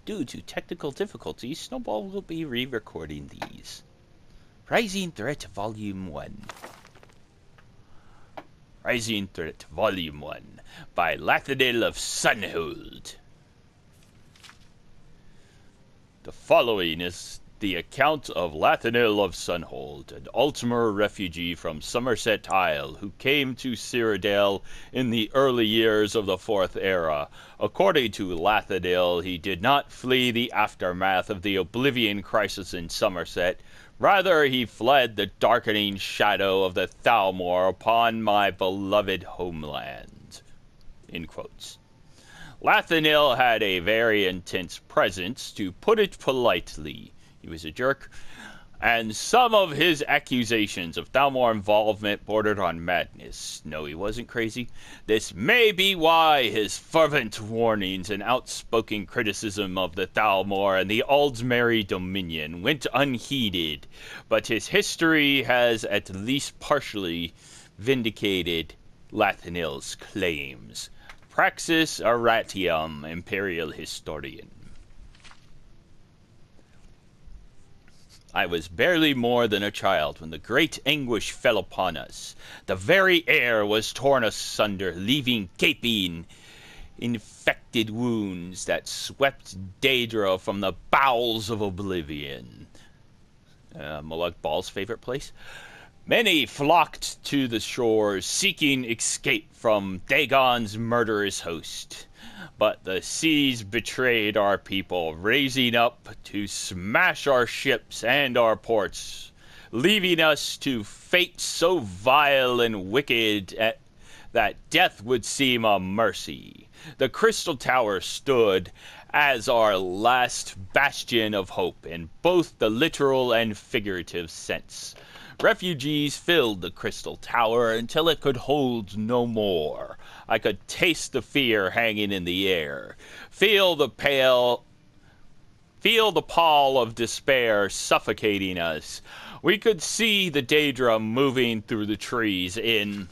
due to technical difficulties, Snowball will be re-recording these. Rising Threat Volume 1. Rising Threat Volume 1 by Lathanil of Sunhold. The following is the account of Lathanil of Sunhold, an Altmer refugee from Somerset Isle who came to Cyrodiil in the early years of the Fourth Era. According to Lathanil, he did not flee the aftermath of the Oblivion Crisis in Somerset. Rather, he fled the darkening shadow of the Thalmor upon my beloved homeland. In quotes. Lathanil had a very intense presence, to put it politely. He was a jerk, and some of his accusations of Thalmor involvement bordered on madness. No, he wasn't crazy. This may be why his fervent warnings and outspoken criticism of the Thalmor and the Aldmeri Dominion went unheeded, but his history has at least partially vindicated Lathanil's claims. Praxis Aratium, Imperial Historian. I was barely more than a child when the great anguish fell upon us. The very air was torn asunder, leaving gaping, infected wounds that swept Daedra from the bowels of oblivion. Molag Bal's favorite place? Many flocked to the shores, seeking escape from Dagon's murderous host. But the seas betrayed our people, raising up to smash our ships and our ports, leaving us to fate so vile and wicked that death would seem a mercy. The Crystal Tower stood as our last bastion of hope in both the literal and figurative sense. Refugees filled the Crystal Tower until it could hold no more. I could taste the fear hanging in the air, feel the pall of despair suffocating us. We could see the Daedra moving through the trees in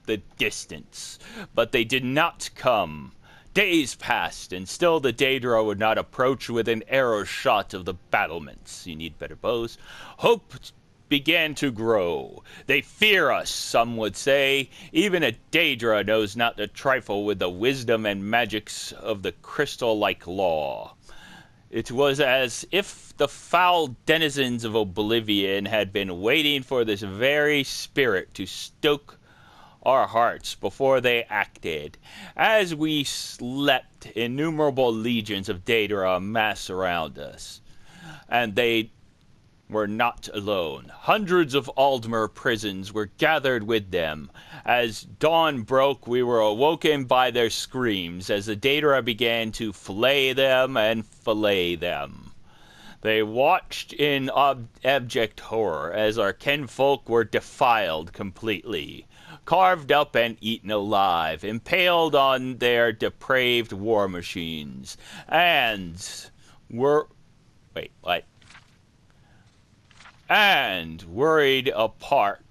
the distance, but they did not come. Days passed, and still the Daedra would not approach within arrow shot of the battlements. You need better bows. Hope began to grow. They fear us, some would say. Even a Daedra knows not to trifle with the wisdom and magics of the crystal-like law. It was as if the foul denizens of Oblivion had been waiting for this very spirit to stoke our hearts before they acted. As we slept, innumerable legions of Daedra massed around us, and they were not alone. Hundreds of Aldmer prisons were gathered with them. As dawn broke, we were awoken by their screams as the Daedra began to flay them and fillet them. They watched in abject horror as our kinfolk were defiled completely, carved up and eaten alive, impaled on their depraved war machines, and worried apart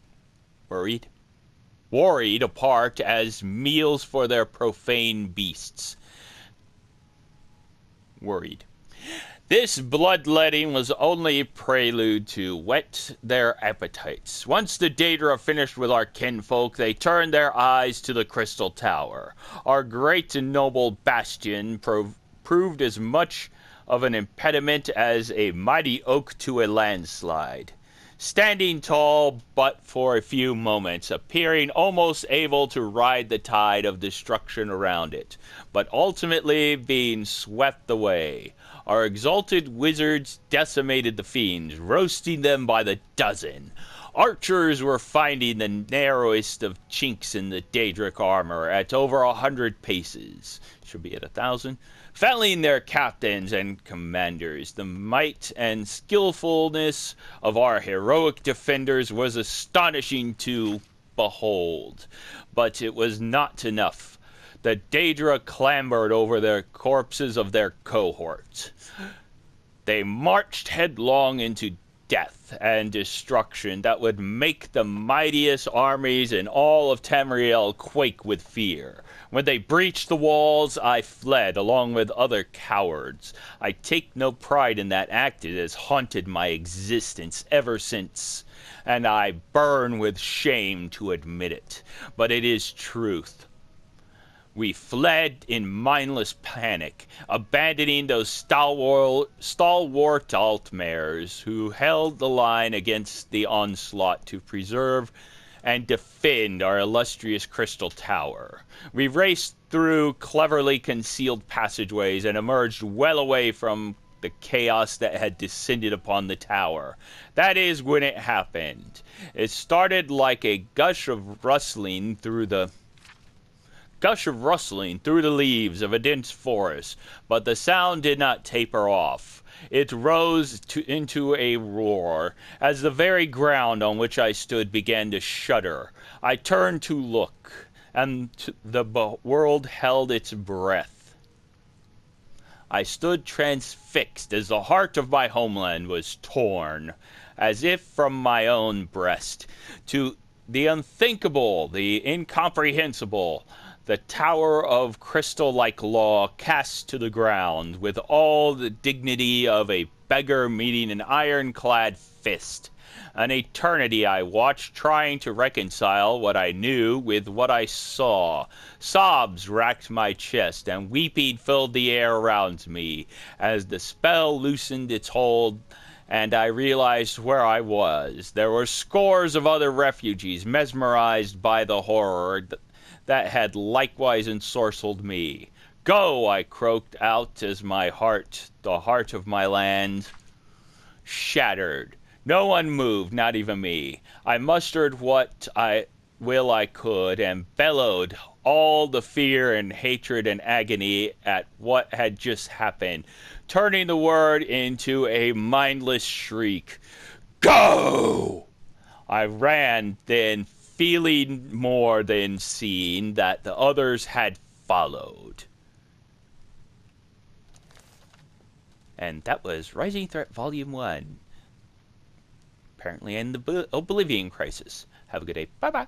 as meals for their profane beasts. Worried. This bloodletting was only prelude to whet their appetites. Once the Daedra finished with our kinfolk, they turned their eyes to the Crystal Tower. Our great and noble bastion proved as much of an impediment as a mighty oak to a landslide. Standing tall but for a few moments, appearing almost able to ride the tide of destruction around it, but ultimately being swept away. Our exalted wizards decimated the fiends, roasting them by the dozen. Archers were finding the narrowest of chinks in the Daedric armor at over 100 paces. Should be at 1,000. Felling their captains and commanders. The might and skillfulness of our heroic defenders was astonishing to behold. But it was not enough. The Daedra clambered over the corpses of their cohort. They marched headlong into death and destruction that would make the mightiest armies in all of Tamriel quake with fear. When they breached the walls, I fled along with other cowards. I take no pride in that act. It has haunted my existence ever since, and I burn with shame to admit it. But it is truth. We fled in mindless panic, abandoning those stalwart altmares who held the line against the onslaught to preserve and defend our illustrious crystal tower. We raced through cleverly concealed passageways and emerged well away from the chaos that had descended upon the tower. That is when it happened. It started like a gush of rustling through the leaves of a dense forest, but the sound did not taper off. It rose into a roar as the very ground on which I stood began to shudder. I turned to look, and the world held its breath. I stood transfixed as the heart of my homeland was torn, as if from my own breast, to the unthinkable, the incomprehensible. The tower of crystal-like law cast to the ground with all the dignity of a beggar meeting an ironclad fist. An eternity I watched, trying to reconcile what I knew with what I saw. Sobs racked my chest, and weeping filled the air around me as the spell loosened its hold, and I realized where I was. There were scores of other refugees mesmerized by the horror that had likewise ensorcelled me. Go, I croaked out as the heart of my land, shattered. No one moved, not even me. I mustered what I could and bellowed all the fear and hatred and agony at what had just happened, turning the word into a mindless shriek. Go! I ran, then feeling more than seeing that the others had followed. And that was Rising Threat Volume 1. Apparently in the Oblivion Crisis. Have a good day. Bye-bye.